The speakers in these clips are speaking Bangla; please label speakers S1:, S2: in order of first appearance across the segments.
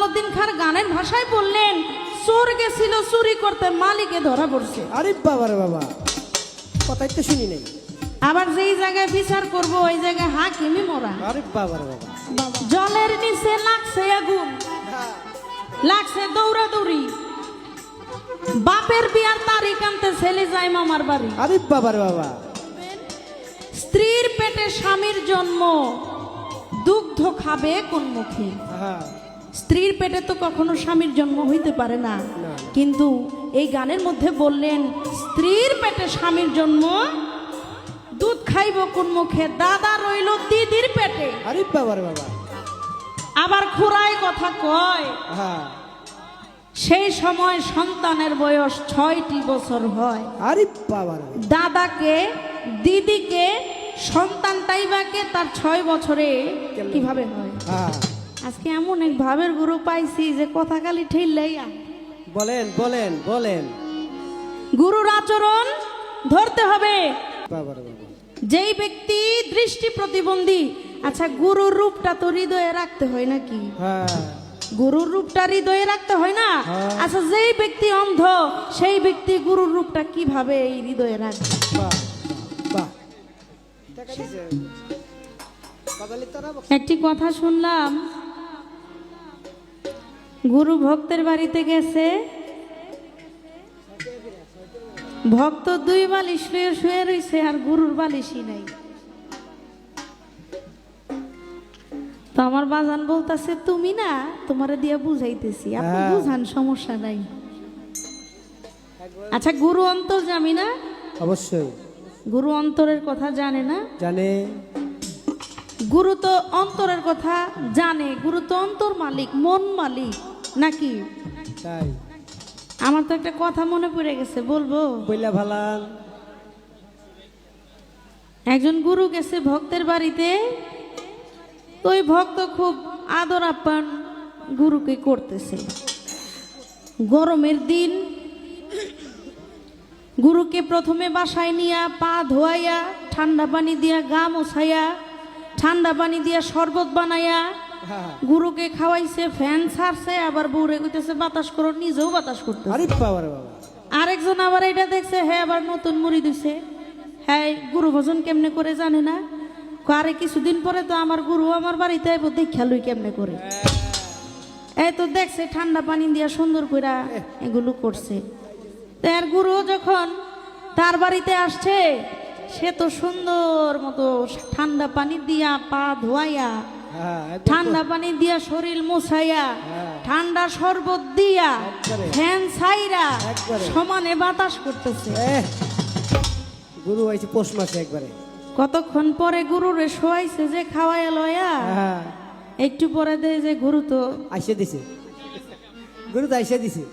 S1: আলাউদ্দিন খান গানের ভাষায় বললেন, চোর গেছিল চুরি করতে, মালিকে ধরা পড়ছে।
S2: আরে বাবা রে বাবা, কথাই তো শুনি নাই।
S1: আবার যেই জায়গায় বিচার করব ওই জায়গায় হাকিমি মরা।
S2: আরে বাবা রে বাবা,
S1: জলের নিচে লাগছে আগুন, লাগছে দৌড়াদৌড়ি, বাপের বিয়ার তারিখ আনতে ছেলে যায় মামার বাড়ি।
S2: আরে বাবা রে বাবা,
S1: স্ত্রীর পেটে স্বামীর জন্ম, দুগ্ধ খাবে কোন মুখে?
S2: হ্যাঁ
S1: স্ত্রীর পেটে তো কখনো স্বামীর জন্ম হইতে পারে না, কিন্তু এই গানের মধ্যে বললেন স্ত্রীর পেটে স্বামীর জন্ম, দুধ খাইব কোন মুখে? দাদা রইল দিদির পেটে।
S2: আরে বাবা রে বাবা,
S1: আবার খুড়াই কথা কয়,
S2: হ্যাঁ
S1: সেই সময় সন্তানের বয়স 6টি বছর হয়।
S2: আরে বাবা রে,
S1: দাদাকে দিদিকে সন্তানটাই বাকে তার 6 বছরে কিভাবে হয়?
S2: হ্যাঁ
S1: আজকে এমন এক ভাবের গুরু পাইছি যে কথা খালি ঠেললেইয়া।
S2: বলেন বলেন বলেন।
S1: গুরুর আচরণ ধরতে হবে।
S2: বাবা রে বাবা,
S1: যেই ব্যক্তি দৃষ্টি প্রতিবন্ধী, আচ্ছা গুরুর রূপটা তো হৃদয়ে রাখতে হয় নাকি?
S2: হ্যাঁ
S1: গুরুর রূপটা হৃদয়ে রাখতে হয় না? আচ্ছা যেই ব্যক্তি অন্ধ সেই ব্যক্তি গুরুর রূপটা কিভাবে এই হৃদয়ে রাখবে?
S2: বাহ বাহ,
S1: একটি কথা শুনলাম, গুরু ভক্তের বাড়িতে গেছে, ভক্ত 2 বালিশ শুয়ে শুয়ে রয়েছে আর গুরুর বালিশই নাই। তো আমার বাজান বলতেছে, তুমি না, তোমারে দিয়া বুঝাইতেছি, আপনি বুঝান, সমস্যা নাই। আচ্ছা গুরু অন্তর্যামী না?
S2: অবশ্যই
S1: গুরু অন্তরের কথা জানে না?
S2: জানে।
S1: গুরু তো অন্তরের কথা জানে, গুরু তো অন্তর মালিক, মন মালিক নাকি?
S2: তাই
S1: আমার তো একটা কথা মনে পড়ে গেছে, বলবো?
S2: বইলা ভালান।
S1: একজন গুরু গেছে ভক্তের বাড়িতে, তো ওই ভক্ত খুব আদর আপ্যায়ন গুরুকে করতেছে। গরমের দিন গুরুকে প্রথমে বাসায় নিয়া পা ধোয়াইয়া, ঠান্ডা পানি দিয়া গা মোছাইয়া, ঠান্ডা পানি দিয়া শরবত বানাইয়া গুরুকে খাওয়াইছে, ফ্যান ছাড়ছে, আবার বউরে কইতেছে বাতাস করো, নিজেও বাতাস করতেছে।
S2: আরে বাবা রে বাবা,
S1: আরেকজন আবার এটা দেখছে, হ্যাঁ আবার নতুন মুড়ি দিছে, হ্যাঁ গুরু ভজন কেমনে করে জানে না, আরে কিছুদিন পরে তো আমার গুরু আমার বাড়িতে আইব, দেখা লই কেমনে করে। এই তো দেখছে ঠান্ডা পানি দিয়া সুন্দর করে এগুলো করছে। তার গুরু যখন তার বাড়িতে আসছে, সে তো সুন্দর মতো ঠান্ডা পানি দিয়া পা ধোয়াইয়া, ঠান্ডা পানি দিয়া শরীর মোছাইয়া, ঠান্ডা শরবত দিয়া, ফ্যান ছাইরা সমানে বাতাস করতেছে।
S2: গুরু আইছে পৌষ মাসে একবারে।
S1: কতক্ষণ পরে গুরুরে শোয়াইছে যে খাওয়াইয়া লয়া, একটু পরে দেয় যে গুরু তো
S2: আইসে দিছে, গুরু তো আইসে দিছে।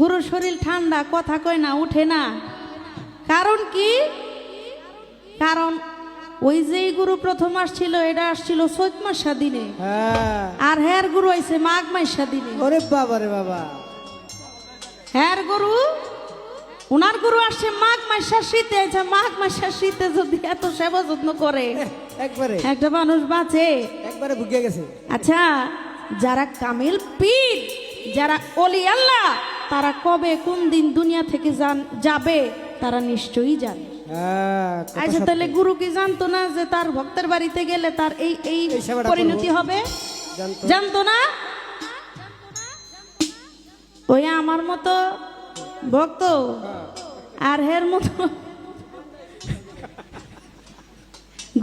S1: গুরুর শরীর ঠান্ডা, কথা কয় না, উঠে না। কারণ কি? কারণ ওই যে গুরু প্রথম আসছিল, এটা আসছিল চৈত মাসা দিনে, আর হ্যার গুরু আইছে মাঘ মাসা দিনে।
S2: ওরে বাবা রে বাবা,
S1: হ্যার গুরু, ওনার গুরু আসছে মাঘ মাসা শীতে। মাঘ মাসা শীতে যদি এত সেবা যত্ন করে
S2: একবারে
S1: একটা মানুষ বাঁচে?
S2: একবারে ভুগিয়ে গেছে।
S1: আচ্ছা যারা কামিল পীর, যারা অলি আল্লাহ, তারা কবে কোন দিন দুনিয়া থেকে যাবে তারা নিশ্চয়ই জানে। আচ্ছা তাহলে গুরু কি জানতো না যে তার ভক্তের বাড়িতে গেলে তার এই এই পরিণতি হবে? জানতো না? ওই আমার মতো ভক্ত আর হের মতো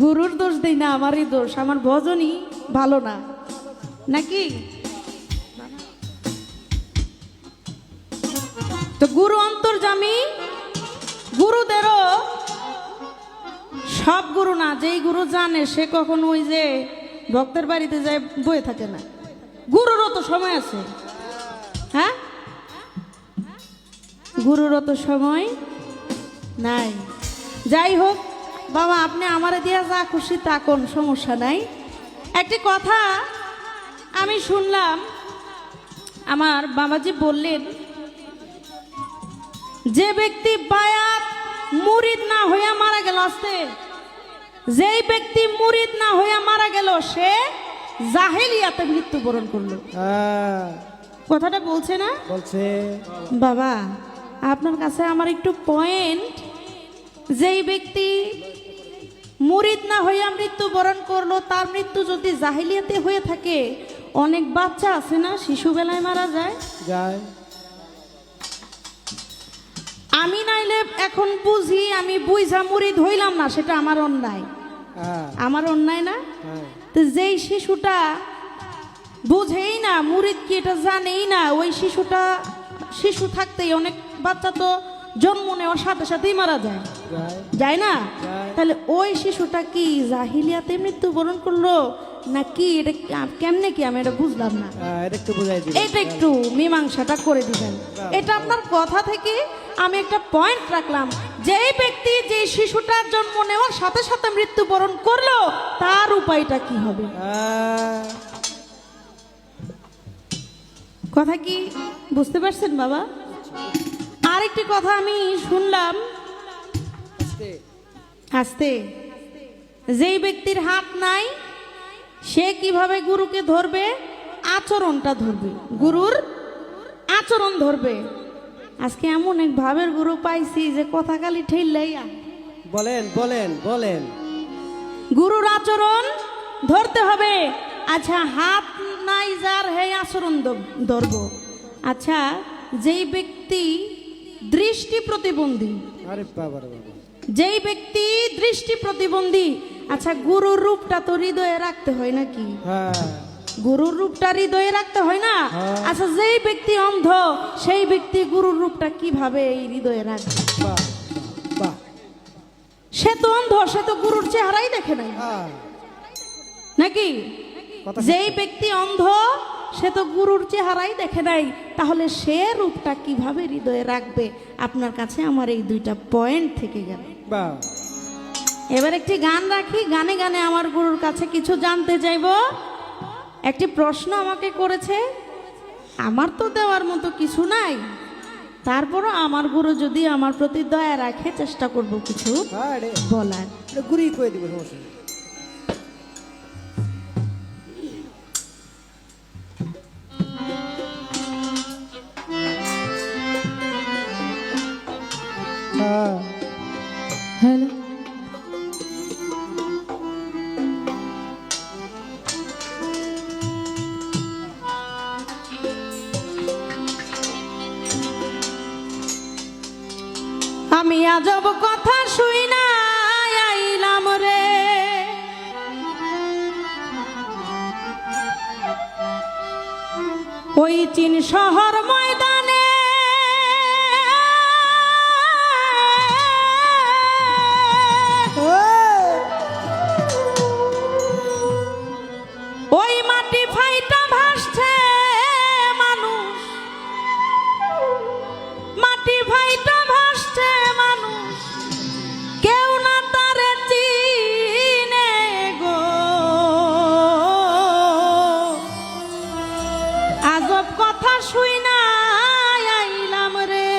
S1: গুরুর দোষ দেই না, আমারই দোষ, আমার ভজনই ভালো না নাকি? তো গুরু অন্তর্যামী, গুরুদেরও সব গুরু না, যেই গুরু জানে সে কখনো ওই যে ভক্তের বাড়িতে যায় বয়ে থাকে না। গুরুরও তো সময় আছে, হ্যাঁ, গুরুরও তো সময় নাই। যাই হোক বাবা, আপনি আমারে দিয়া যা খুশি তা কোন সমস্যা নাই। একটি কথা আমি শুনলাম, আমার বাবাজি বললেন, যে ব্যক্তি বায়াত মুরিদ না হইয়া মারা গেল, আসতে যেই ব্যক্তি মুরিদ না হইয়া মারা গেল, সে জাহেলিয়াতে মৃত্যুবরণ করলো। কথাটা বলছে না?
S2: বলছে।
S1: বাবা আপনার কাছে আমার একটু পয়েন্ট, যেই ব্যক্তি মুরিদ না হইয়া মৃত্যুবরণ করলো তার মৃত্যু যদি জাহিলিয়াতে হয়ে থাকে, অনেক বাচ্চা আছে না শিশু বেলায় মারা যায়। আমি নাইলে এখন বুঝি, আমি বুঝা মুরিদ হইলাম না, সেটা আমার অন্যায়। আমার অন্যায় না? তো যেই শিশুটা বুঝেই না, মুরিদ কি এটা জানেই না, ওই শিশুটা শিশু থাকতেই অনেক বাচ্চা তো জন্ম নেওয়ার সাথে সাথেই মারা যায়, যায় না? তাহলে ওই শিশুটা কি জাহিলিয়াতে মৃত্যুবরণ করলো নাকি এটা কেমনে, কি আমি এটা বুঝলাম না। এটা একটু মীমাংসাটা করে দিবেন। এটা আপনার কথা থেকে আমি একটা পয়েন্ট রাখলাম, যেই ব্যক্তি যে শিশুটার জন্ম নেওয়ার সাথে সাথে মৃত্যুবরণ করলো তার উপায়টা কি হবে। কথা কি বুঝতে পারছেন বাবা? আরেকটি কথা আমি শুনলাম, আস্তে, যেই ব্যক্তির হাত নাই সে কিভাবে গুরুকে ধরবে? আচরণটা ধরবে, গুরুর আচরণ ধরবে। আজকে এমন এক ভাবের গুরু পাইছি যে কথা খালি ঠেললেইয়া।
S2: বলেন বলেন বলেন।
S1: গুরুর আচরণ ধরতে হবে। আচ্ছা হাত নাই যার, হে আচরণ ধরবো। আচ্ছা যেই ব্যক্তি দৃষ্টি প্রতিবন্ধী,
S2: আরে বাবা রে বাবা,
S1: যেই ব্যক্তি দৃষ্টি প্রতিবন্ধী, আচ্ছা গুরুর রূপটা তো হৃদয়ে রাখতে হয় নাকি? গুরুর রূপটা হৃদয়ে রাখতে হয় না? আচ্ছা যেই ব্যক্তি অন্ধ সেই ব্যক্তি গুরুর রূপটা কিভাবে এই হৃদয়ে রাখবে? সে তো অন্ধ, সে তো গুরুর চেহারাই দেখে নাই নাকি? যেই ব্যক্তি অন্ধ সে তো গুরুর চেহারাই দেখে নাই, তাহলে সে রূপটা কিভাবে হৃদয়ে রাখবে? আপনার কাছে আমার এই দুইটা পয়েন্ট থেকে গেল। এবার একটি গান রাখি, গানে গানে আমার গুরুর কাছে কিছু জানতে চাইব। একটি প্রশ্ন আমাকে করেছে, আমার তো দেওয়ার মতো কিছু নাই, তারপরও আমার গুরু যদি আমার প্রতি দয়া রাখে চেষ্টা করব কিছু বলার।
S2: গুরুই কয়ে দিব, সমস্যা নেই।
S1: হ্যালো, আমি আজব কথা শুই না আইলাম রে, ওই চীন শহর ময়দানে ওই মাটি ফাইটা ভাসছে মানুষ, মাটি ফাইটা ভাসছে মানুষ, কেউ না তারে চিনে গো। আজব কথা শুই না আইলাম রে,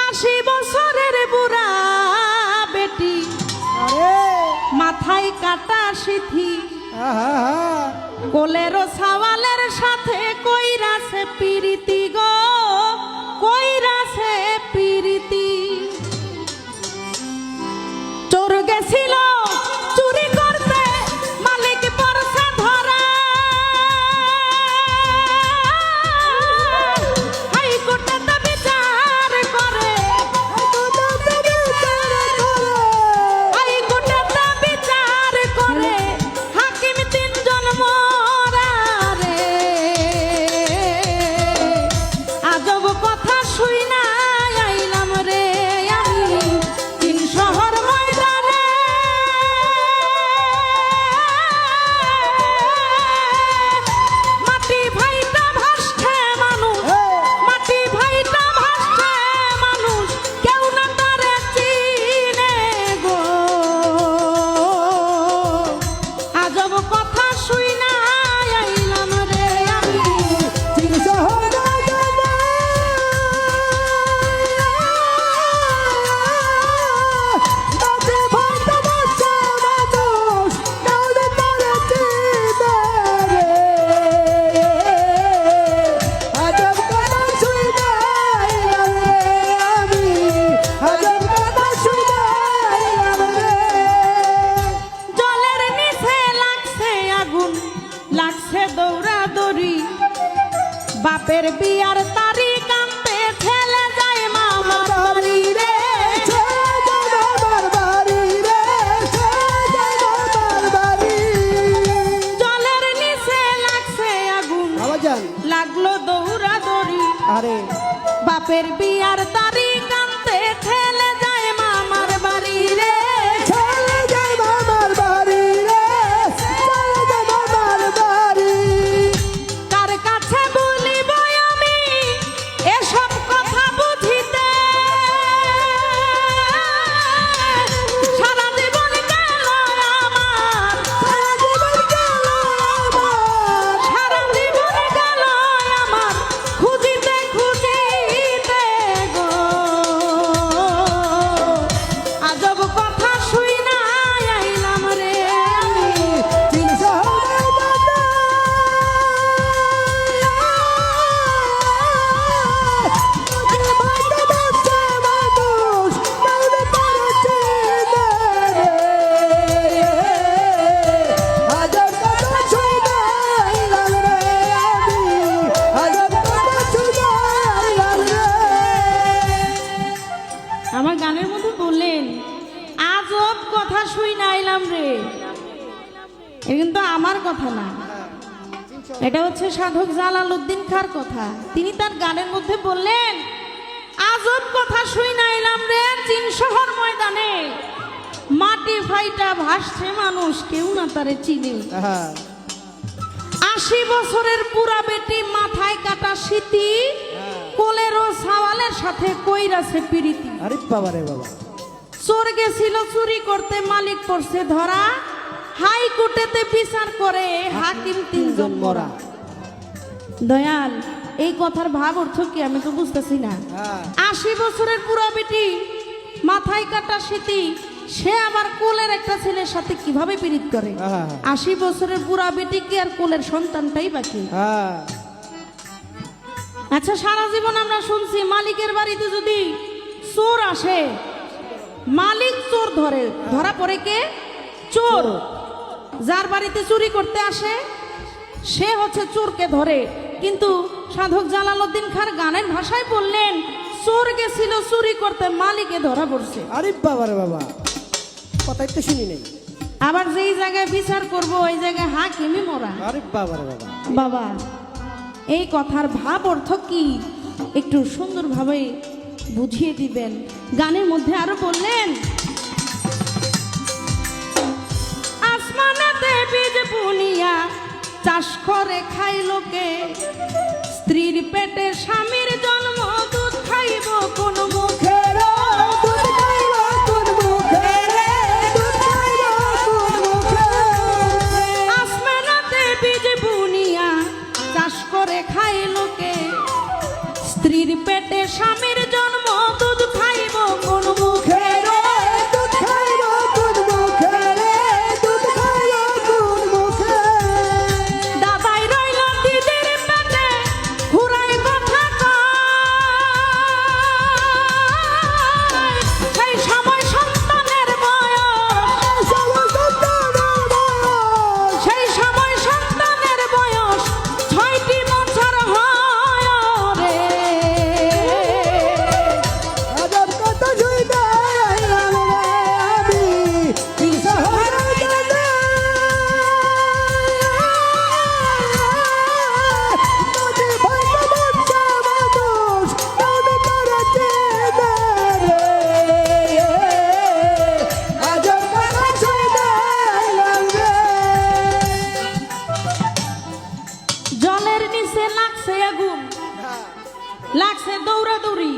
S1: 80 বছরের বুড়া বেটি, মাথায় কাটা সিথি, কোলেরও সাওয়ালের সাথে কইরাছে পিরিতি গো, কইরাছে পিরিতি। চোর গেছিল চুরি করতে, মালিক পড়ছে ধরা, হাইকোর্টে তো বিচার করে, হাইকোর্টে তো বিচার করে, হাকিম 3 জন মরা রে। আগুন লাগছে দৌড়াদৌড়ি বাপের বিয়ার তারিখ আনতে ছেলে যায় মামার বাড়ি রে জলের নিচে লাগছে আগুন লাগলো দৌড়াদৌড়ি
S2: আরে
S1: বাপের বিয়ার তারিখ আনতে ছেলে যায় মামার বাড়ি রে
S2: চলে যাই মামার বাড়ি রে, চলে যাই মামার বাড়ি।
S1: কার কাছে বলিব আমি এসব কথা বুঝিতে সারা জীবন গেল আমার
S2: সারা জীবন গেল আমার,
S1: সারা জীবন গেল আমার খুঁজিতে খুঁজিতে গো আজব কথা শুই না আইলাম রে আমি
S2: তিনশো হরে দাদা। তোকে ভাইতে বাঁচছে মানুষ, কাউকে করেছে না রে। হাজার কথা শুনাইলাম রে আমি, হাজার কথা শুনাইলাম রে।
S1: আমার গানের মধ্যে বললেন আজব কথা শুই না আইলাম রে এটা কিন্তু আমার কথা না এটা হচ্ছে সাধক জালালউদ্দিন খাঁর কথা তিনি তার গানের মধ্যে বললেন আজব কথা শুই না আইলাম রে চীন শহর ময়দানে মাটি ফাইটা ভাসছে মানুষ কেউ না তারে চিনে 80 বছরের পুরা বেটি মাথায় কাটা স্মৃতি কোলের ও সাওয়ালের সাথে কইরাছে পিরিতি
S2: আরে বাবা রে বাবা,
S1: চোর গেছিল চুরি করতে মালিক পড়ছে ধরা হাইকোর্টেতে বিচার করে হাকিম 3 জন মরা দয়াল এই কথার ভাব অর্থ কি আমি তো বুঝতেছি না 80 বছরের পুরা বেটি মাথায় কাটা স্মৃতি সে আবার কোলের একটা ছেলের সাথে কিভাবে পীড়িত করে 80 বছরের পুরা বেটি কি আর কোলের সন্তানটাই বাকি
S2: হ্যাঁ
S1: আচ্ছা সারা জীবন আমরা শুনছি মালিকের বাড়িতে যদি চোর আসে মালিক চোর ধরে ধরা পড়ে কে চোর যার বাড়িতে চুরি করতে আসে সে হচ্ছে চোরকে ধরে কিন্তু সাধক জালালউদ্দিন খাঁর গানের ভাষায় বললেন চোর গেছিল চুরি করতে মালিকে ধরা পড়ছে
S2: আরে বাবা রে বাবা, কথাই তো শুনি নাই।
S1: আবার যেই জায়গায় বিচার করব ওই জায়গায় হাকিমই মরা
S2: আরে বাবা রে বাবা,
S1: বাবা এই কথার ভাব অর্থ কি একটু সুন্দরভাবে বুঝিয়ে দিবেন গানের মধ্যে আরো বললেন আসমানেতে বীজ বুনিয়া চাষ করে খাই লোকে স্ত্রীর পেটে স্বামীর জন্ম দুধ খাইব কোন মুখে
S2: দুধ খাইব কোন মুখে রে, দুধ খাইব কোন মুখে।
S1: আসমানেতে বীজ বুনিয়া চাষ করে খাই লোকে স্ত্রীর পেটে স্বামীর জন্ম দুধ খাইব কোন মুখে
S2: দুধ খাইব কোন মুখে রে, দুধ খাইব কোন মুখে।
S1: দাদাই রইল দিদির পেটে ঘুরাই কথা কয় সেই সময় সন্তানের বয়স সেই সময় সন্তানের বয়স 6টি বছর হয় রে
S2: আজব কথা শুইতে আইলাম রে আমি, তিনশো হরে দাদা। তোকে ভাইতে বাঁচছে মানুষ, কাউকে করেছে না রে। আজব কথা শুইতে আইলাম রে।
S1: জলের নিচে লাগছে আগুন লাগছে দৌড়াদৌড়ি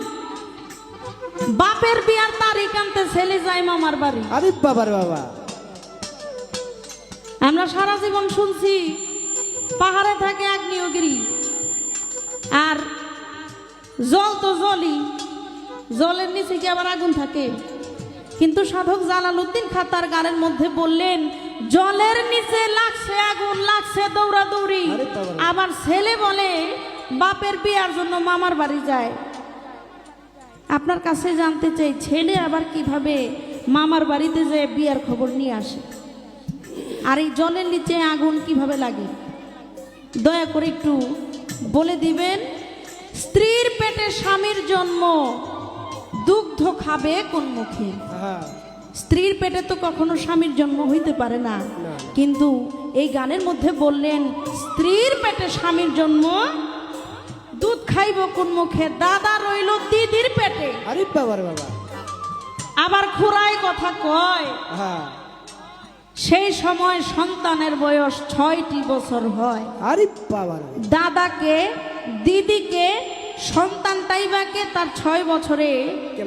S1: বাপের বিয়ার তারিখ আনতে ছেলে যায় মামার বাড়ি
S2: আরে বাবা রে বাবা,
S1: আমরা সারা জীবন শুনছি পাহাড়ে থাকে আগ্নেয়গিরি আর জল তো জলই জলের নিচে কি আবার আগুন থাকে কিন্তু সাধক জালালউদ্দিন খাঁ তার গানের মধ্যে বললেন জলের নিচে লাগছে আগুন লাগছে দৌড়াদৌড়ি
S2: আরে বাবা রে।
S1: আবার ছেলে বলে বাপের বিয়ার জন্য মামার বাড়ি যায় আপনার কাছে জানতে চাই ছেলে আবার কিভাবে মামার বাড়িতে যে বিয়ার খবর নিয়ে আসে আর এই জলের নিচে আগুন কিভাবে লাগে দয়া করে একটু বলে দিবেন। স্ত্রীর পেটে স্বামীর জন্ম, দুগ্ধ খাবে কোন মুখে?
S2: হ্যাঁ
S1: স্ত্রীর পেটে তো কখনো স্বামীর জন্ম হইতে পারে না, কিন্তু এই গানের মধ্যে বললেন স্ত্রীর পেটে স্বামীর জন্ম, দুধ খাইব কোন মুখে? দাদা রইল দিদির পেটে,
S2: আরে বাবা রে বাবা,
S1: আবার খুড়ায় কথা কয়।
S2: হ্যাঁ
S1: সেই সময় সন্তানের বয়স 6টি বছর হয়।
S2: আরে বাবা রে,
S1: দাদাকে দিদিকে সন্তানটাই বাকে তার 6 বছরে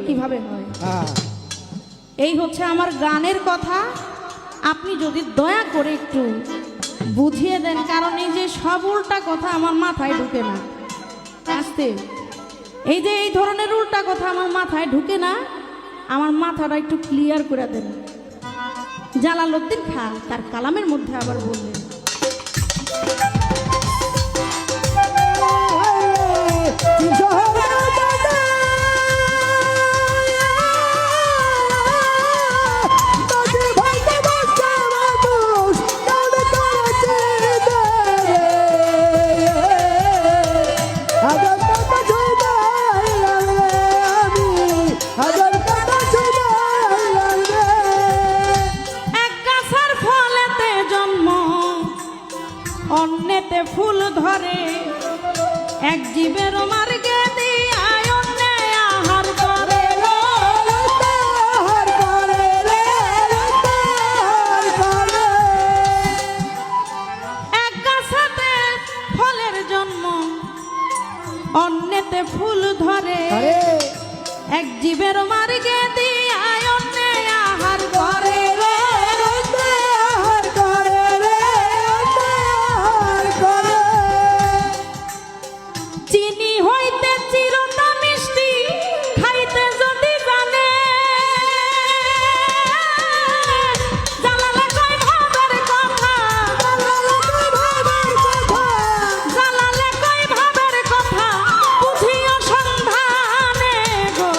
S1: কিভাবে হয়?
S2: হ্যাঁ
S1: এই হচ্ছে আমার গানের কথা। আপনি যদি দয়া করে একটু বুঝিয়ে দেন, কারণ এই যে সব উল্টা কথা আমার মাথায় ঢুকে না। আস্তে, এই যে এই ধরনের উল্টা কথা আমার মাথায় ঢুকে না, আমার মাথাটা একটু ক্লিয়ার করে দেন। জালালউদ্দিন খাঁ তার কালামের মধ্যে আবার বললেন, এক গাছের ফলেতে জন্ম, অন্যেতে ফুল ধরে, এক জীবের মার্গে দিয়ায় অন্যে আহার করে। এক গাছেতে ফলের জন্ম, অন্যেতে ফুল ধরে, এক জীবের মার্গে দিয়ায় অন্যে আহার করে। চিনি হইতে চিরতা মিষ্টি খাইতে যদি জানে, জালালে কই ভাবের কথা, জালালে কই ভাবের কথা, বুঝিও সন্ধানে গো।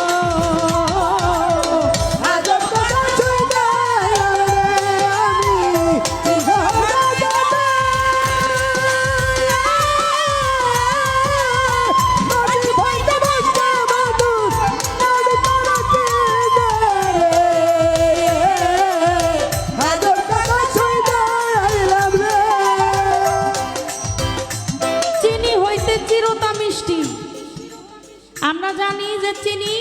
S1: চিনি হইতে চিরতা মিষ্টি। আমরা জানি যে চিনি,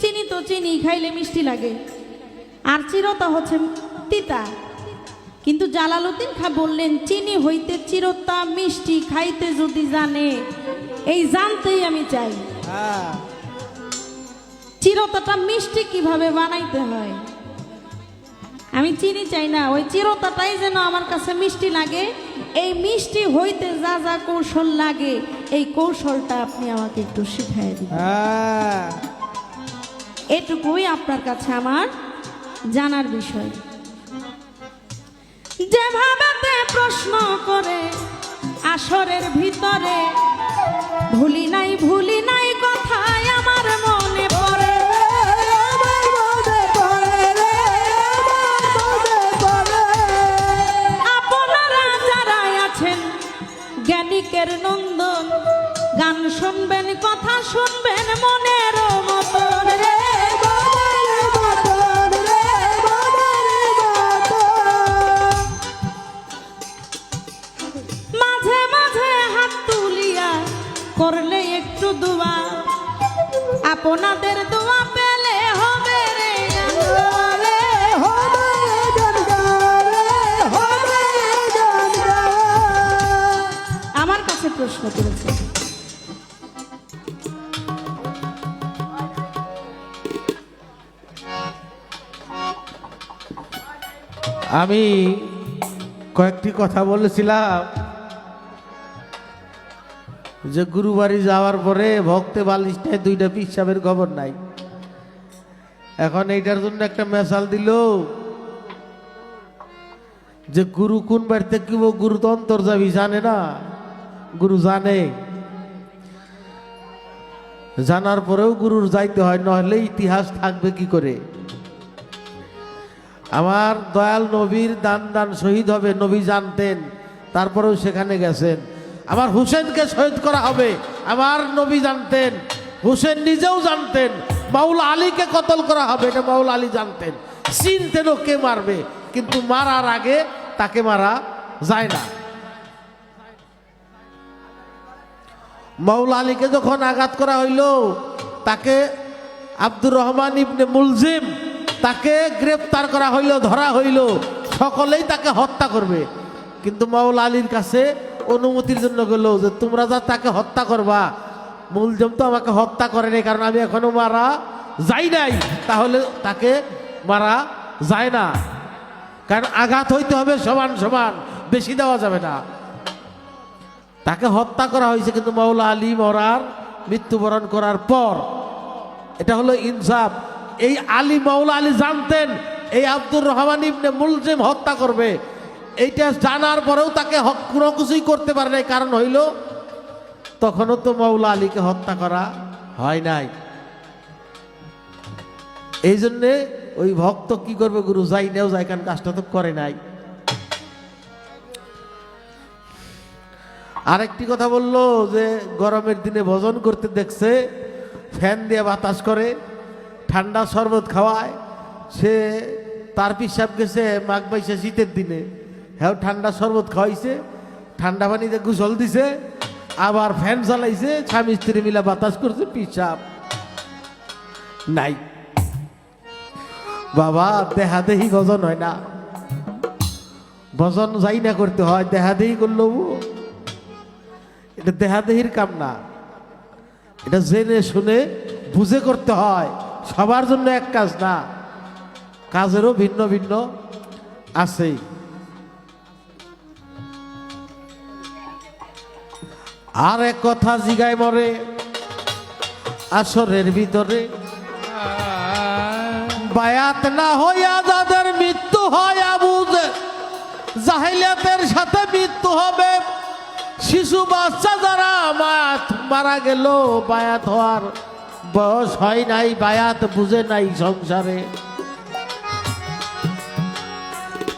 S1: চিনি তো চিনি খাইলে মিষ্টি লাগে, আর চিরতা হচ্ছে তিতা। কিন্তু জালালউদ্দিন খাঁ বললেন চিনি হইতে চিরতা মিষ্টি খাইতে যদি জানে, এই জানতেই আমি চাই
S2: হ্যাঁ
S1: চিরতাটা মিষ্টি কিভাবে বানাইতে হয়। আমি চিনি চাই না, ওই চিরতাটাই যেন আমার কাছে মিষ্টি লাগে। এই মিষ্টি হইতে যা যা কৌশল লাগে, এই কৌশলটা আপনি আমাকে একটু শিখাই দিবেন।
S2: হ্যাঁ
S1: এটুকুই আপনার কাছে আমার জানার বিষয়। যেভাবে প্রশ্ন করে আসরের ভিতরে, ভুলি নাই কথাই আমার মনে পড়ে। আপনারা যারা আছেন জ্ঞানিকের নন্দন, গান শুনবেন কথা শুনবেন মনের মতন। মাঝে মাঝে হাত তুলিয়া করলে একটু দোয়া, আপনাদের দোয়া পেলে হবে রে আমার কাছে প্রশ্ন করেছে।
S3: আমি কয়েকটি কথা বলেছিলাম যে গুরুবাড়ি যাওয়ার পরে ভক্তে বালিশটায় 2টা পিসাবের খবর নাই। এখন এইটার জন্য একটা মেসাল দিল যে গুরু কোন বাড়িতে কি, গুরু তো অন্তর্যামী, জানে না? গুরু জানে, জানার পরেও গুরুর যাইতে হয়, নহলে ইতিহাস থাকবে কি করে? আমার দয়াল নবীর দান দান শহীদ হবে নবী জানতেন, তারপরেও সেখানে গেছেন। আমার হুসেনকে শহীদ করা হবে, আমার নবী জানতেন, হুসেন নিজেও জানতেন। মাওলা আলীকে কতল করা হবে, এটা মাওলা আলী জানতেন, চিনতেনও কে মারবে, কিন্তু মারার আগে তাকে মারা যায় না। মাওলা আলীকে যখন আঘাত করা হইল, তাকে আব্দুর রহমান ইবনে মুলজিম তাকে গ্রেফতার করা হইল, ধরা হইল, সকলেই তাকে হত্যা করবে। কিন্তু মাওলা আলীর কাছে অনুমতির জন্য গেল যে তোমরা যা তাকে হত্যা করবা, মুলজিম তো আমাকে হত্যা করে নাই, কারণ আমি এখনো মারা যাই নাই, তাহলে তাকে মারা যায় না, কারণ আঘাত হইতে হবে সমান সমান, বেশি দেওয়া যাবে না। তাকে হত্যা করা হয়েছে, কিন্তু মাওলা আলী মরার মৃত্যুবরণ করার পর, এটা হলো ইনসাফ। এই আলী, মাওলা আলী জানতেন এই আব্দুর রহমান ইবনে মুলজিম হত্যা করবে, এইটা জানার পরেও তাকে কোনো কিছুই করতে পারে নাই, কারণ হইল তখনও তো মাওলা আলীকে হত্যা করা হয় নাই। এই জন্যে ওই ভক্ত কি করবে, গুরু যাই নেও যাই, কারণ কাজটা তো করে নাই। আরেকটি কথা বললো যে গরমের দিনে ভজন করতে দেখছে, ফ্যান দিয়ে বাতাস করে, ঠান্ডা শরবত খাওয়ায়, সে তার পিসাব গেছে মাঘ বাইশে শীতের দিনে, হ্যাঁ ঠান্ডা শরবত খাওয়াইছে, ঠান্ডা পানিতে গোসল দিছে, আবার ফ্যান চালাইছে, স্বামী স্ত্রী মিলা বাতাস করছে, পিসাব নাই। বাবা দেহাদেহি ভজন হয় না, ভজন যাই না করতে হয়, দেহাদেহি করলেও এটা দেহাদেহির কাম না, এটা জেনে শুনে বুঝে করতে হয়, সবার জন্য এক কাজ না, কাজেরও ভিন্ন ভিন্ন আছে। আর এক কথা জিগায় মরে আসরের ভিতরে, বায়াত না হইয়া যাদের মৃত্যু হয়, আবুজে জাহিলিয়াতের সাথে মৃত্যু হবে। শিশু বাচ্চা যারা মারা গেল, বায়াত হওয়ার বয়স হয় নাই, বায়াত বুঝে নাই সংসারে,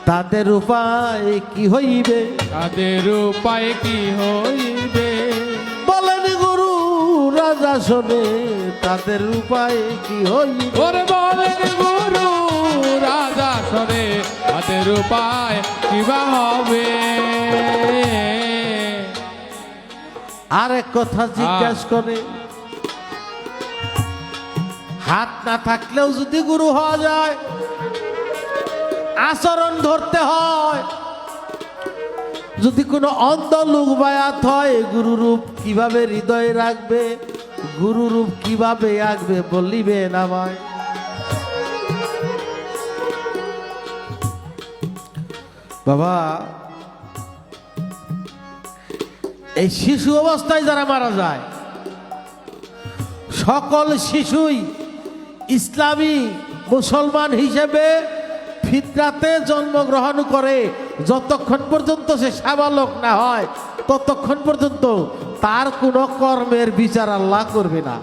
S3: তাদের উপায় কি হইবে,
S4: তাদের উপায় কি হইবে,
S3: বলেন গুরু রাজা শোনে, তাদের উপায় কি হইবে।
S4: ওরে বলেন গুরু রাজা শোনে, তাদের উপায় কিবা হবে।
S3: আর এক কথা জিজ্ঞাসা করে, হাত না থাকলেও যদি গুরু হওয়া যায়, আচরণ ধরতে হয়। যদি কোনো অন্ধ লোক বায়াত হয়, গুরুরূপ কিভাবে হৃদয়ে রাখবে, গুরুরূপ কিভাবে আঁকবে বলিবে না ভাই। বাবা এই শিশু অবস্থায় যারা মারা যায়, সকল শিশুই ইসলামী মুসলমান হিসেবে ফিতরাতে জন্মগ্রহণ করে, যতক্ষণ পর্যন্ত সে সাবালক না হয় ততক্ষণ পর্যন্ত তার কোনো কর্মের বিচার আল্লাহ করবে না।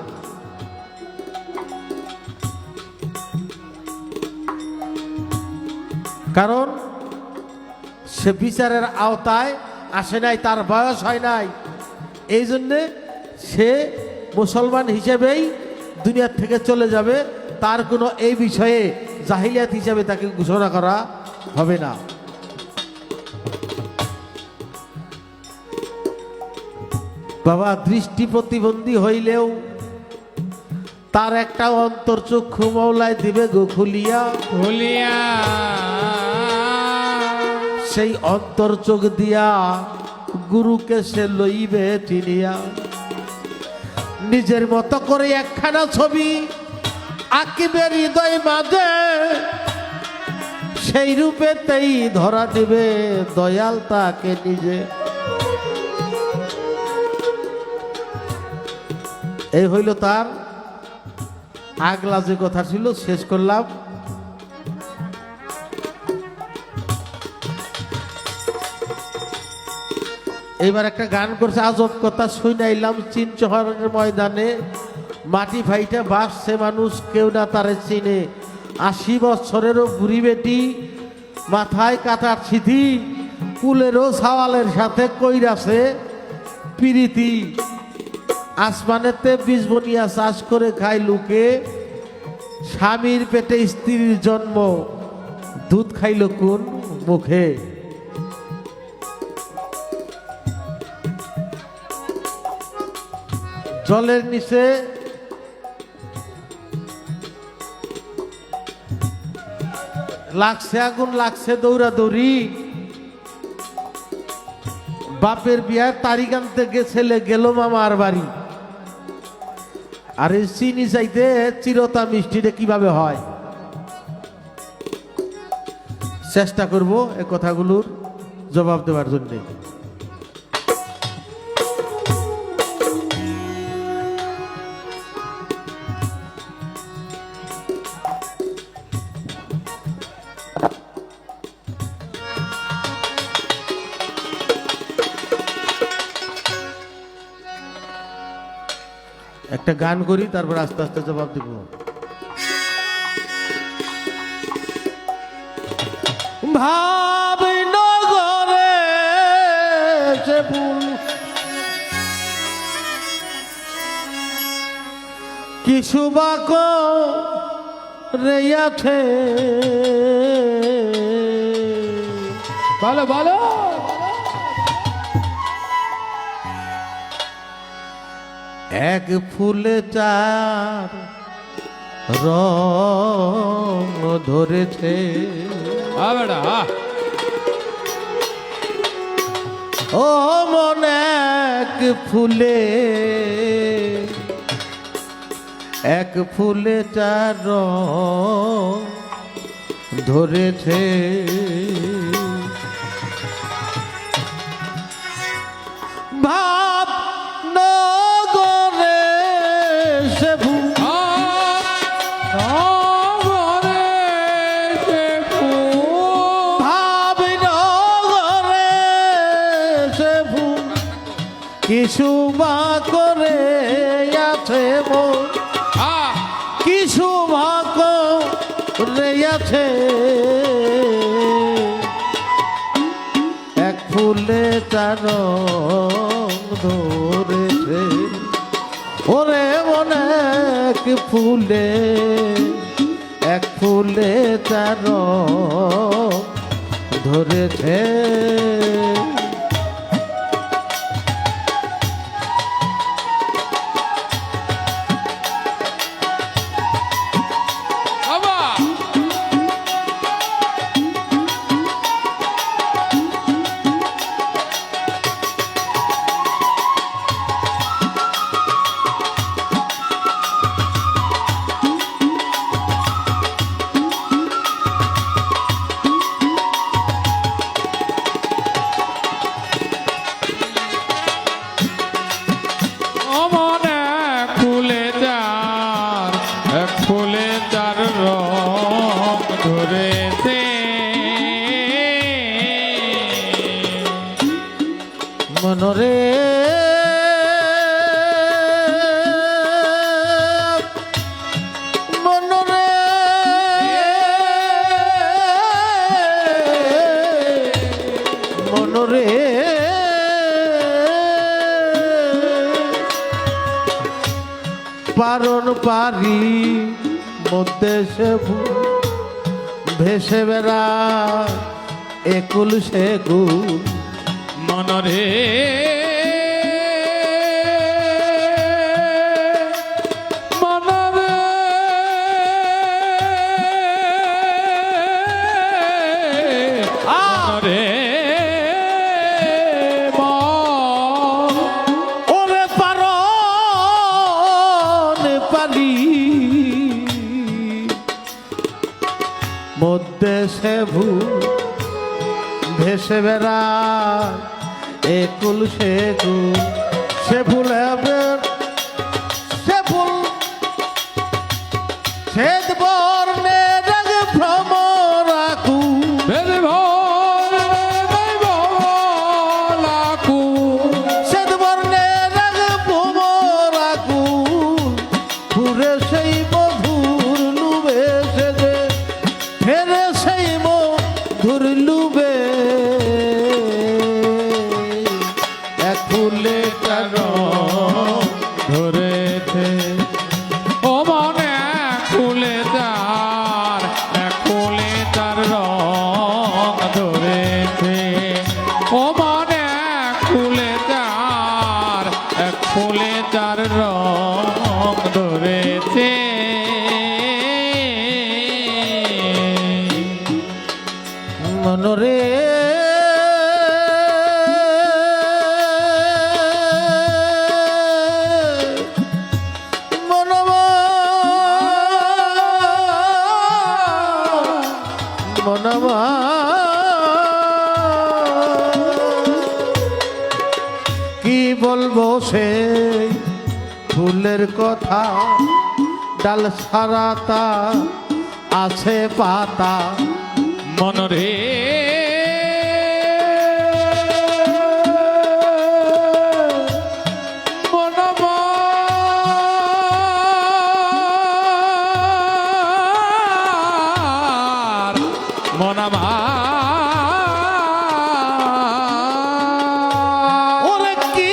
S3: কারণ সে বিচারের আওতায় আসে নাই, তার বয়স হয় নাই, এই জন্যে সে মুসলমান হিসেবেই দুনিয়ার থেকে চলে যাবে, তার কোনো এই বিষয়ে জাহিলিয়াত হিসাবে তাকে ঘোষণা করা হবে না। বাবা দৃষ্টি প্রতিবন্ধী হইলেও তার একটা অন্তর্চক্ষু মওলায় দিবে গো খুলিয়া,
S4: খুলিয়া
S3: সেই অন্তর্চোখ দিয়া গুরুকে সে লইবে চিনিয়া। নিজের মতো করে একখানা ছবি আঁকিবে হৃদয় মাঝে, সেই রূপেতেই ধরা দিবে দয়াল তাকে নিজে। এই হইল তার আগলা যে কথা ছিল, শেষ করলাম। এবার একটা গান করছে, আজব কথা শুনাইলাম চীন শহরের ময়দানে, মাটি ফাইটা বাসছে মানুষ কেউ না তারে চিনে, 80 বছরেরও বুড়ি বেটি, মাথায় কাটার সিথি, কুলেরও সাওয়ালের সাথে কইরাছে পিরিতি। আসমানেতে বীজ বনিয়া চাষ করে খায় লোকে, স্বামীর পেটে স্ত্রীর জন্ম, দুধ খাইল কোন মুখে। জলের নিচে লাগছে আগুন, লাগছে দৌড়াদৌড়ি। বাপের বিয়ার তারিখ আনতে গেছেলে গেল মামার বাড়ি। আরে চিনি চাইতে চিরতা মিষ্টিটা কিভাবে হয়, চেষ্টা করব এ কথাগুলোর জবাব দেওয়ার জন্য। একটা গান করি, তারপর আস্তে আস্তে জবাব দিব। ভাবনগরে সে ফুল কি সুবাক রে আছে,
S4: ভালো ভালো
S3: এক ফুলে চার রং ধরেছে।
S4: বেটা
S3: ও মন এক ফুলে, এক ফুলে চার রং ধরেছে। ভাব নগরে সে ভূ- ভাবনগরে সে ভূ- কিছু বা করে আছে মন, কিছু বা করে আছে। এক ফুলে চার রং ধরেছে। ওরে মনে এক ফুলে, এক ফুলে চার রং ধরেছে।
S4: ফুলে তার রং ধরেছে।
S3: মনরে মনরে মনরে পারন পারি মধ্যে সে ভেসে বেড়া একুল সেগুল।
S4: মনরে মনরে মনরে
S3: ওরে পারন পারি মধ্যে সে ভেসে বেড়া একুল সেগুল। সে ভুলে সে ভুল শ্বেত বর্ণে রাগ ভ্রমর আকুল। শ্বেত বর্ণে রাগ ভ্রমর আকুল। ঘুরে সেই মধুর লুবে সেজে
S4: ফুলে তার রং ধরেছে
S3: মনরে মনমা মনমা কি বলবো সেই ফুলের কথা ডাল সারাতা আছে পাতা
S4: মনরে
S3: ওরে কি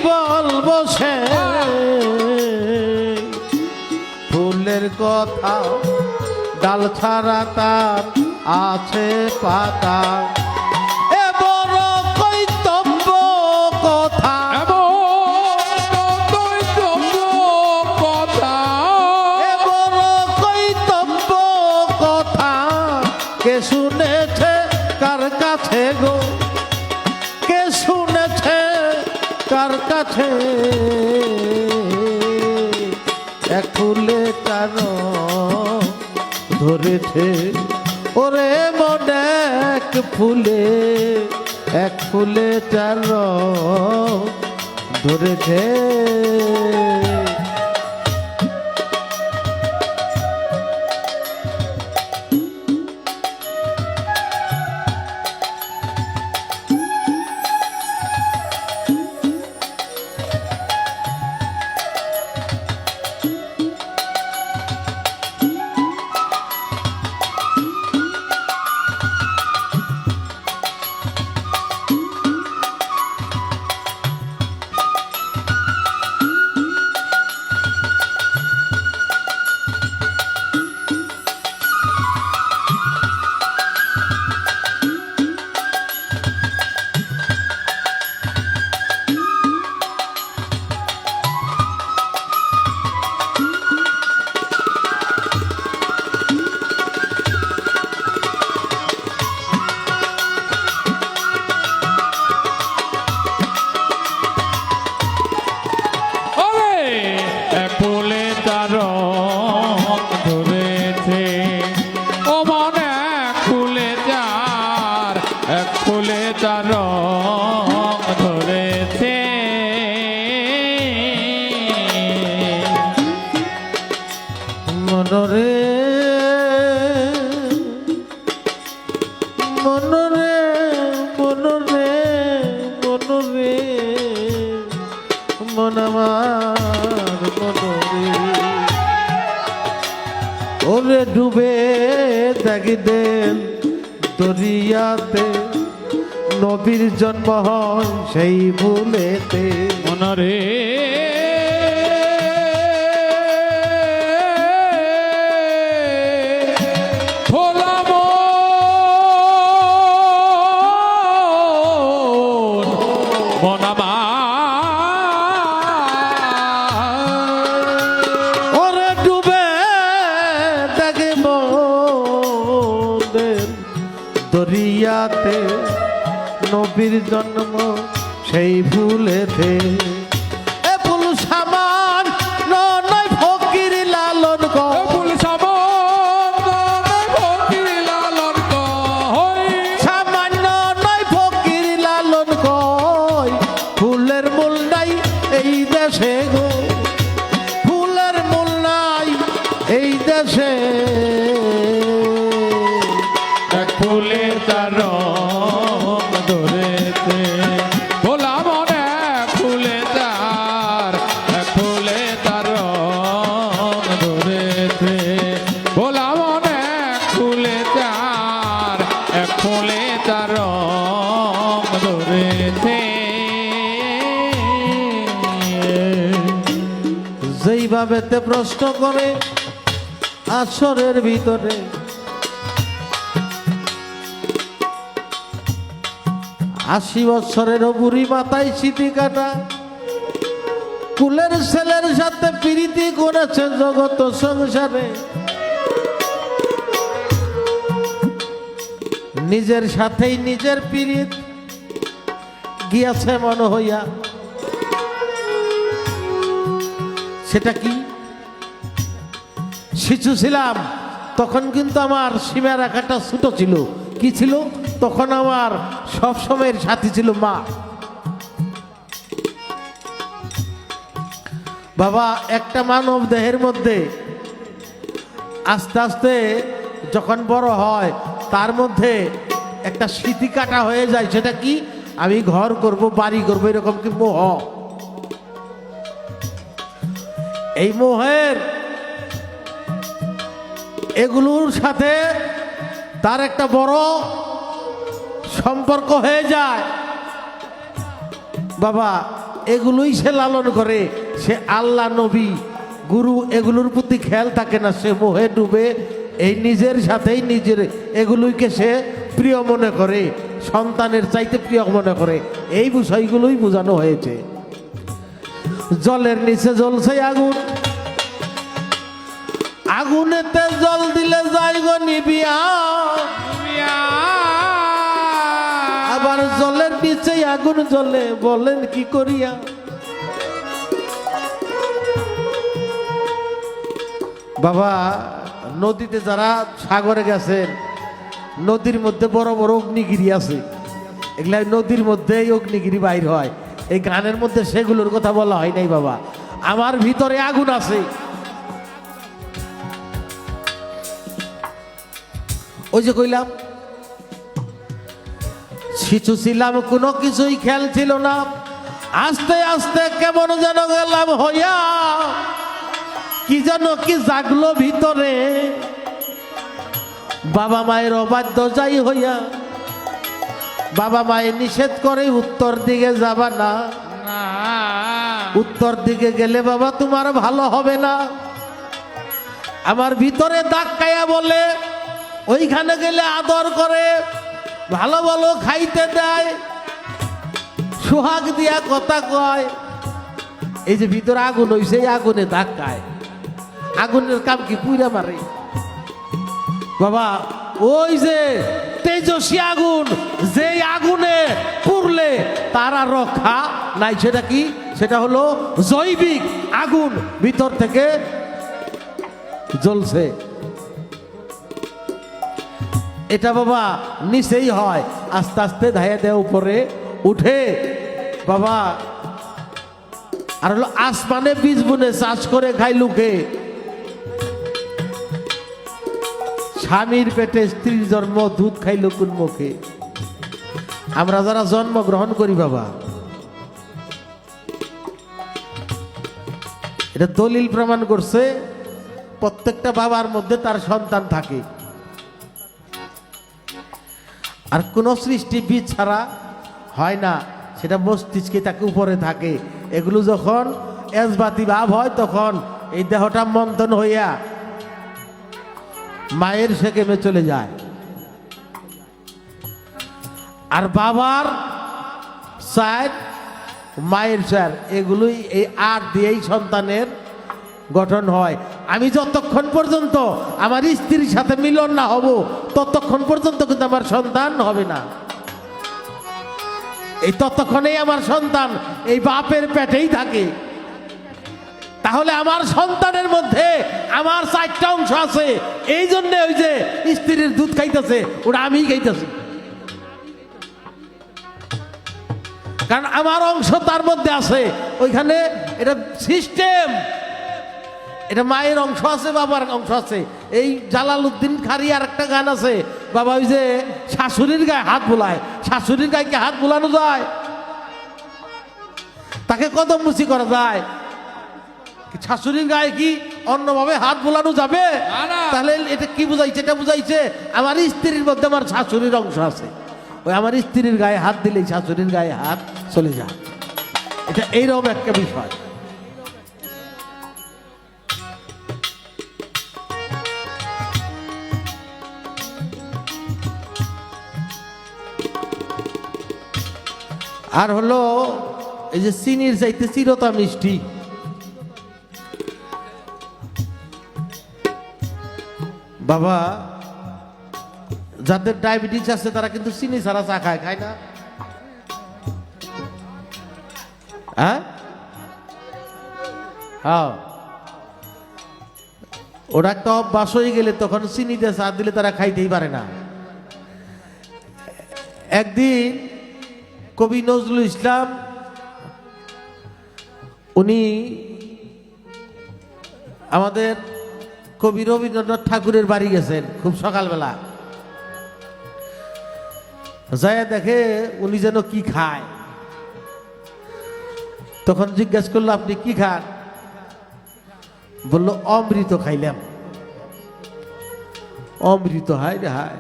S3: বলবো সে ফুলের কথা ডাল ছাড়া তার আছে পাতা এ বড় কৈতব্য কথা এ বড় কৈতব্য কথা কে শুনেছে কার কাছে গো কে শুনেছে কার কাছে এক ফুলে তার ধরেছে ওরে মন এক ফুলে তার ধরেছে
S4: ফুলে তার রং ধরেছে
S3: মনরে মনরে মনরে মনরে মন আমার মনরে ওরে ডুবে দেখি দেন দরিয়াতে নবীর জন্ম হয় সেই ভুলেতে
S4: মনরে
S3: ওরে ডুবে দেখব দরিয়াতে নবীর জন্ম সেই ভুলেতে এ ফুল সামান নয় ফকির লালন সামান্য নয় ফকির লালন কয় ফুলের মূল নাই এই দেশে গো ফুলের মূল নাই এই দেশে
S4: এক ফুলে তার রং ধরেছে ভোলা মনে ফুলে তার এক ফুলে তার রং ধরেছে ভোলা মনে ফুলে তার এক ফুলে তার রং ধরেছে
S3: যেইভাবে তে প্রশ্ন করে আসরের ভিতরে আশি বছরের বুড়ি মাথায় সিটি কাটা কুলের ছেলের সাথে প্রীতি করেছে জগত সংসারে, নিজের সাথেই নিজের পীড়িত গিয়াছে মনে হইয়া। সেটা কি? শিশু ছিলাম তখন কিন্তু আমার সীমা রেখাটা ছোট ছিল। কি ছিল? তখন আমার সব সময়ের সাথী ছিল মা। বাবা, একটা মানব দেহের মধ্যে আস্তে আস্তে যখন বড় হয় তার মধ্যে একটা স্মৃতি কাটা হয়ে যায়। সেটা কি? আমি ঘর করব, বাড়ি করব, এরকম কি মোহ। এই মোহের এগুলোর সাথে তার একটা বড় সম্পর্ক হয়ে যায়। বাবা, এগুলোই সে লালন করে। সে আল্লাহ, নবী, গুরু এগুলোর প্রতি খেয়াল থাকে না। সে মোহে ডুবে এই নিজের সাথেই নিজের এগুলোইকে সে প্রিয় মনে করে, সন্তানের চাইতে প্রিয় মনে করে। এই বিষয়গুলোই বোঝানো হয়েছে। জলের নিচে জ্বলছে আগুন, আগুনেতে জল দিলে যায় গো নিবিয়া। আবার জলের নিচে আগুন জ্বলে, বলেন কি করিয়া। বাবা, নদীতে যারা সাগরে গেছেন, নদীর মধ্যে বড় বড় অগ্নিগিরি আছে। এগুলা নদীর মধ্যেই অগ্নিগিরি বাইর হয়। এই গানের মধ্যে সেগুলোর কথা বলা হয় নাই। বাবা, আমার ভিতরে আগুন আছে। ওই যে কইলাম, শিশু ছিলাম, কোনো কিছুই খেয়াল ছিল না। আস্তে আস্তে কেমন যেন গেলাম হইয়া, কি যেন কি জাগলো ভিতরে। বাবা মায়ের অবাধ্য যাই হইয়া, বাবা মায়ের নিষেধ করে উত্তর দিকে যাবা না, উত্তর দিকে গেলে বাবা তোমার ভালো হবে না। আমার ভিতরে দাগ কায়া বলে, ওইখানে গেলে আদর করে, ভালো ভালো খাইতে দেয়, সোহাগ দিয়া কথা কয়। এই যে ভিতরে আগুন হইছে, এই আগুনে দাগ খায়। আগুনের কাম কি? পুইরা মারে। বাবা, ওই যে তেজস্বী আগুন, যে আগুনে পুড়লে তার আর রক্ষা নাই। সেটা কি? সেটা হলো জৈবিক আগুন, ভিতর থেকে জ্বলছে। এটা বাবা নিচেই হয়, আস্তে আস্তে ধাইয়া দেয় উপরে উঠে। বাবা, আর হলো আসমানে বীজ বুনে চাষ করে খাই লুকে। স্বামীর পেটে স্ত্রীর জন্ম, দুধ খাইল কোন মুখে। আমরা যারা জন্ম গ্রহণ করি বাবা, এটা দলিল প্রমাণ করছে প্রত্যেকটা বাবার মধ্যে তার সন্তান থাকে। আর কোন সৃষ্টি বীজ ছাড়া হয় না, সেটা মস্তিষ্কে তাকে উপরে থাকে। এগুলো যখন এজবাতি ভাব হয় তখন এই দেহটা মন্থন হইয়া মায়ের সেকেমে চলে যায়। আর বাবার চার, মায়ের চার, এগুলোই এই আট দিয়েই সন্তানের গঠন হয়। আমি যতক্ষণ পর্যন্ত আমার স্ত্রীর সাথে মিলন না হব ততক্ষণ পর্যন্ত কিন্তু আমার সন্তান হবে না। এই ততক্ষণেই আমার সন্তান এই বাপের পেটেই থাকে। তাহলে আমার সন্তানের মধ্যে আমার চারটা অংশ আছে। এই জন্য ওই যে স্ত্রীর দুধ খাইতেছে, ওটা আমি খাইতেছি, কারণ আমার অংশ তার মধ্যে আছে। ওইখানে এটা সিস্টেম, এটা মায়ের অংশ আছে, বাবার অংশ আছে। এই জালালউদ্দিন খারি আর একটা গান আছে, বাবা ওই যে শাশুড়ির গায়ে হাত বুলায়। শাশুড়ির গায়ে কি হাত বুলানো যায়? তাকে কদম মুচি করা যায়? শাশুড়ির গায়ে কি অন্যভাবে হাত বোলানো যাবে? তাহলে এটা কি বুঝাইছে? এটা বুঝাইছে আমার স্ত্রীর মধ্যে আমার শাশুড়ির অংশ আছে। ওই আমার স্ত্রীর গায়ে হাত দিলেই শাশুড়ির গায়ে হাত চলে যায়। এটা এইরকম একটা বিষয়। আর হলো এই যে চিনির চাইতে চিরতা মিষ্টি, বাবা, যাদের ডায়াবেটিস আছে তারা কিন্তু চিনি ছাড়া চা খায়, খায় না? হ্যাঁ, হ্যাঁ, ওরা একটা অভ্যাস হয়ে গেলে তখন চিনি দিয়ে চা দিলে তারা খাইতেই পারে না। একদিন কবি নজরুল ইসলাম উনি আমাদের কবি রবীন্দ্রনাথ ঠাকুরের বাড়ি গেছেন খুব সকালবেলা। যায় দেখে উনি যেন কি খায়, তখন জিজ্ঞাসা করলো আপনি কি খান? বলল অমৃত খাইলাম। অমৃত, হায় রে হায়,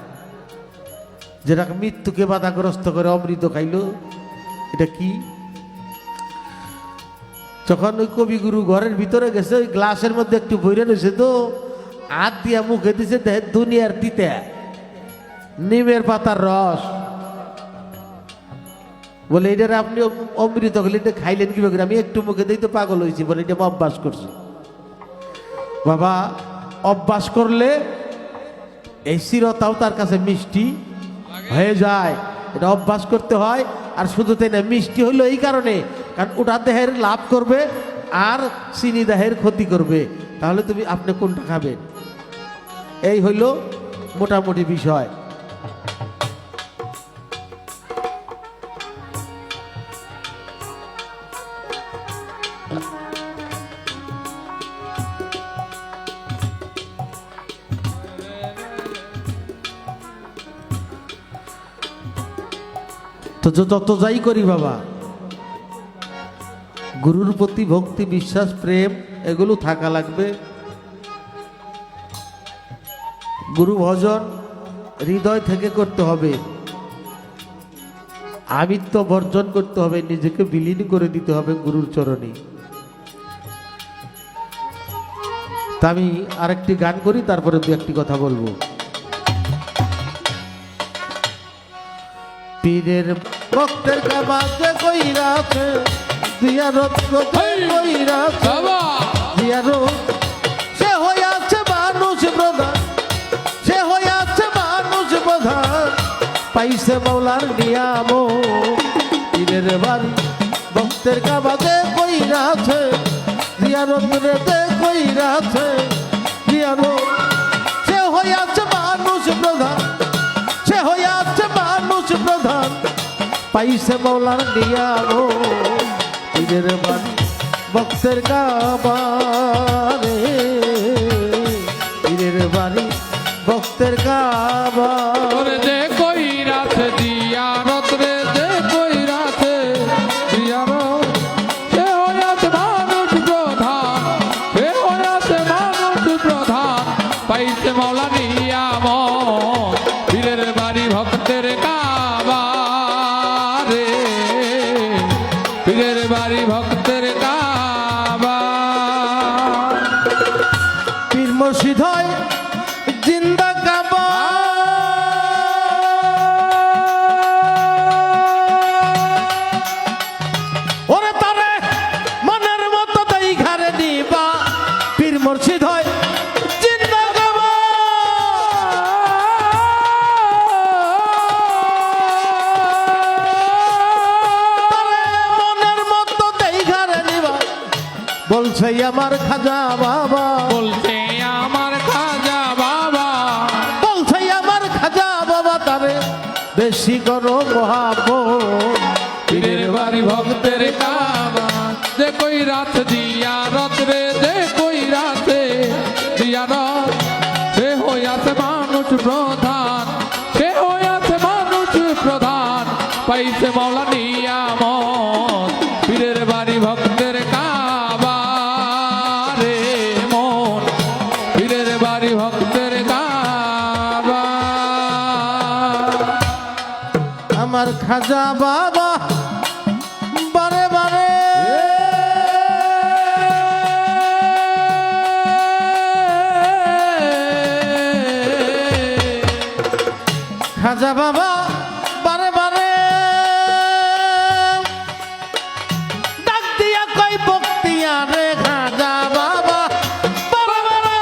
S3: যেটা মৃত্যুকে বাধাগ্রস্ত করে অমৃত খাইল, এটা কি? যখন ওই কবিগুরু ঘরের ভিতরে গেছে, ওই গ্লাসের মধ্যে একটু বইরে রয়েছে, তো হাত দিয়া মুখে দিছে, দেখে দুনিয়ার তিতে নিমের পাতার রস। বলে এটার আপনি অমৃত খেলে এটা খাইলেন কি করে? আমি একটু মুখে দিই তো পাগল হয়েছি। বলে এটা অভ্যাস করছি। বাবা, অভ্যাস করলে এই চিরতাও তার কাছে মিষ্টি হয়ে যায়। এটা অভ্যাস করতে হয়। আর শুধু তাই না, মিষ্টি হইলো এই কারণে, কারণ ওটা দেহের লাভ করবে আর চিনি দেহের ক্ষতি করবে। তাহলে আপনি কোনটা খাবেন? এই হইল মোটামুটি বিষয়। তো যত যাই করি বাবা, গুরুর প্রতি ভক্তি, বিশ্বাস, প্রেম এগুলো থাকা লাগবে। গুরু ভজন হৃদয় থেকে করতে হবে। আমিত্ব বর্জন করতে হবে, নিজেকে বিলীন করে দিতে হবে গুরুর চরণে। তা আমি আরেকটি গান করি, তারপরে দু একটি কথা বলবো। পীরের ভক্তের কামাতে কইরাছে জিয়ারত কইরাছে জিয়ারত, সে হইয়াছে মানুষ প্রধান, সে হইয়াছে মানুষ প্রধান, পাইছে মাওলার নিয়াম। পীরের বাড়ি ভক্তের কামাতে কইরাছে জিয়ারত রেতে কইরাছে জিয়ারত, সে হইয়াছে মানুষ প্রধান, সে হইয়াছে মানুষ প্রধান, পাইছে মাওলার নিয়াম। পীরের বাড়ি ভক্তের কাবারে, পীরের বাড়ি ভক্তের কাবারে।
S4: দে কই রাতে জিয়ারত রে, দে কই রাতে জিয়ারত, সে হইয়াছে মানুষ প্রধান, সে হইয়াছে মানুষ প্রধান, পাইছে মাওলা নিয়াম। পীরের বাড়ি ভক্তের কাবা রে, পীরের বাড়ি ভক্তের কাবা।
S3: পীর মুর্শিদ হয় জিন্দা কাবা, ওরে তারে মনের মতো তাই ঘরে নিবা। পীর মুর্শিদ হয় জিন্দা কাবা, তারে মনের মতো তাই ঘরে নিবা। বলছে আমার খাজা বাবা,
S4: বলছে আমার খাজা বাবা,
S3: বলছে আমার খাজা বাবা, তারে বেশি করো মহাব্বত।
S4: পীরের বাড়ি ভক্তের কাবা, যে কই রাত জিয়ারত রে, যে কই রাতে জিয়ারত, সে হইয়াছে মানুষ প্রধান, সে হইয়াছে মানুষ প্রধান, পাইছে মাওলা নিয়ামত। পীরের বাড়ি ভক্তের কাবা রে মন, পীরের বাড়ি ভক্তের কাবা।
S3: আমার খাজা বাবা বারে বারে খাজা বাবা বারে বারে ডাক দিয়া কই বক্তিয়া রে খাজা বাবা বারে বারে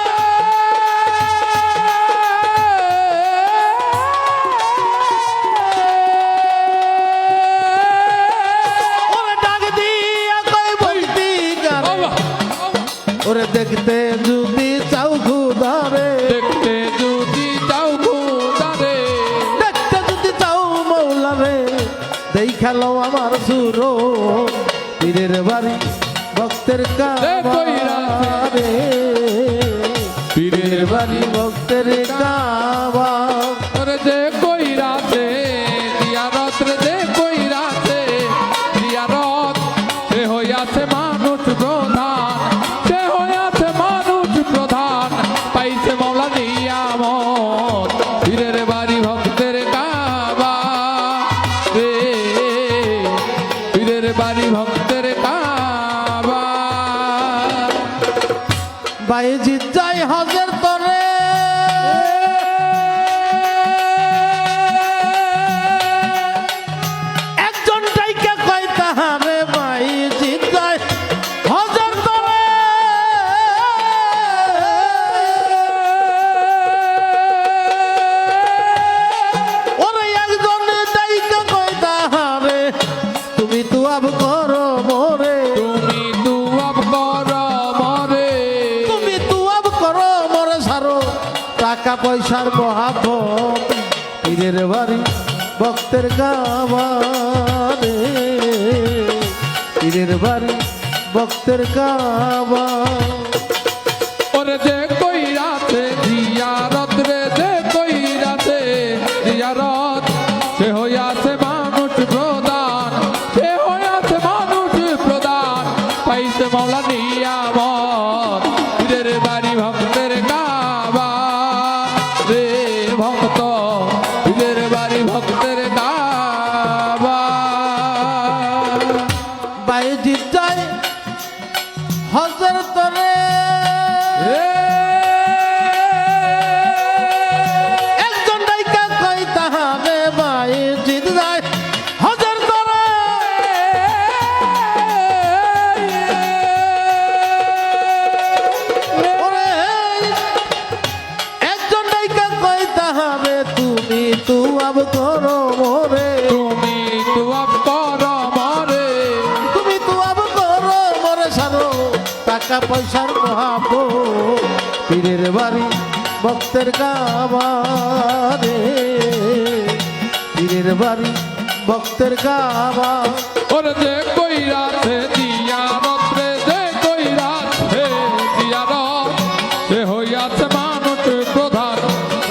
S3: ওরে দেখতে যদি চাও খুদারে,
S4: দেখতে যদি চাও খুদারে,
S3: দেখতে যদি চাও মৌলারে, দেই খেলো আমার সুরো, পীরের বাড়ি ভক্তের কাবারে, পীরের বাড়ি ভক্তের কাবা।
S4: ওরে যে কই রাতে জিয়ারত রে, যে কই রাতে জিয়ারত, সে হইয়াছে মানুষ প্রধান, সে হইয়াছে মানুষ প্রধান, পাইছে মৌলা নিয়ামত, পীরের বাড়ি ভক্তের কাবা রে, পীরের বাড়ি ভক্তের কাবা।
S3: বাইজিৎ যাই হজের তরে, একজন ডাইকা কয় তাহারে, বাইজিৎ যাই হজের তরে, ওরে একজন ডাইকা কয় তাহারে, তুমি তো আব করো মোরে,
S4: তুমি দুয়াব কর মরে,
S3: তুমি তুয়াব করো মরে সারো, টাকা পয়সার মহাব্বত, পীরের বাড়ি ভক্তের কাবারে, পীরের বাড়ি ভক্তের কাবা।
S4: ওরে যে কই রাতে জিয়ারত রে, যে কই রাতে জিয়ারত, সে হইয়াছে মানুষ প্রধান, সে হইয়াছে মানুষ প্রধান, পাইছে মৌলা নিয়ামত, পীরের বাড়ি ভক্তের কাবা রে ভক্ত, পীরের বাড়ি ভক্তের কাবা।
S3: বাইজিৎ যায় হজের তরে, একজন ডাইকা কয় তাহারে, বাইজিৎ যায় হজের তরে, ওরে একজন ডাইকা কয় তাহারে, তুমি তুয়াব করো মোরে,
S4: তুমি দুয়াব কর মরে,
S3: তুমি তুয়াব করো মরে সারো, টাকা পয়সার মহাব্বত, পীরের বাড়ি ভক্তের কাবারে, পীরের বাড়ি ভক্তের কাবা।
S4: ওরে যে কই রাতে জিয়ারত রে, যে কই রাতে জিয়ারত, সে হইয়াছে মানুষ প্রধান,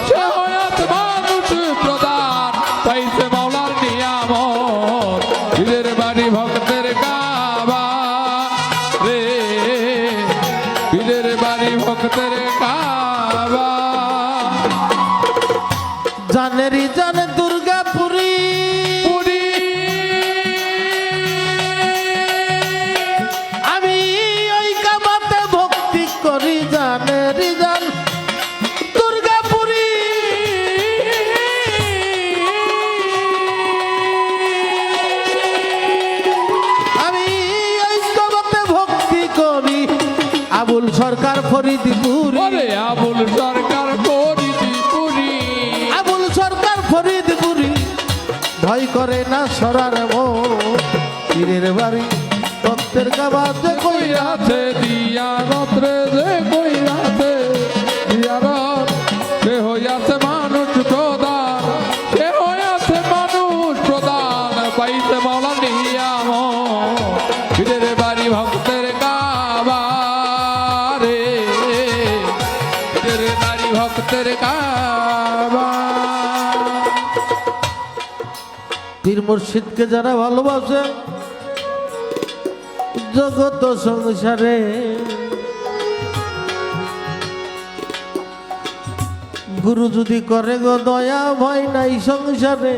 S4: সে হইয়াছে মানুষ প্রধান, পাইছে মৌলার নিয়ামত, পীরের বাড়ি ভক্তের কাবা রে, পীরের বাড়ি ভক্তের কাবা।
S3: জানেরি জানে দুর্গাপুরী,
S4: পুরী
S3: আমি ওই কাবাতে ভক্তি করি, জানেরি জান দুর্গাপুরী, আমি ওই কাবাতে ভক্তি করি, আবুল সরকার ফরিদপুরি,
S4: ওরে আবুল সরকার ফরিদপুরি,
S3: আবুল সরকার ফরিদপুরি, ভয় করে না সরার মন, পীরের বাড়ি ভক্তের কাবাতে
S4: কই
S3: কই
S4: রাতে জিয়ারত রে, যে কই রাতে জিয়ারত, সে হইয়াছে মানুষ প্রধান, সে হইয়াছে মানুষ প্রধান, পাইছে মৌলা নিয়ামত, পীরের বাড়ি ভক্তের কাবা রে, পীরের বাড়ি ভক্তের কাবা।
S3: পীর মুর্শিদকে যারা ভালোবাসে জগত সংসারে, গুরু যদি করে গো দয়া, ভয় নাই সংসারে,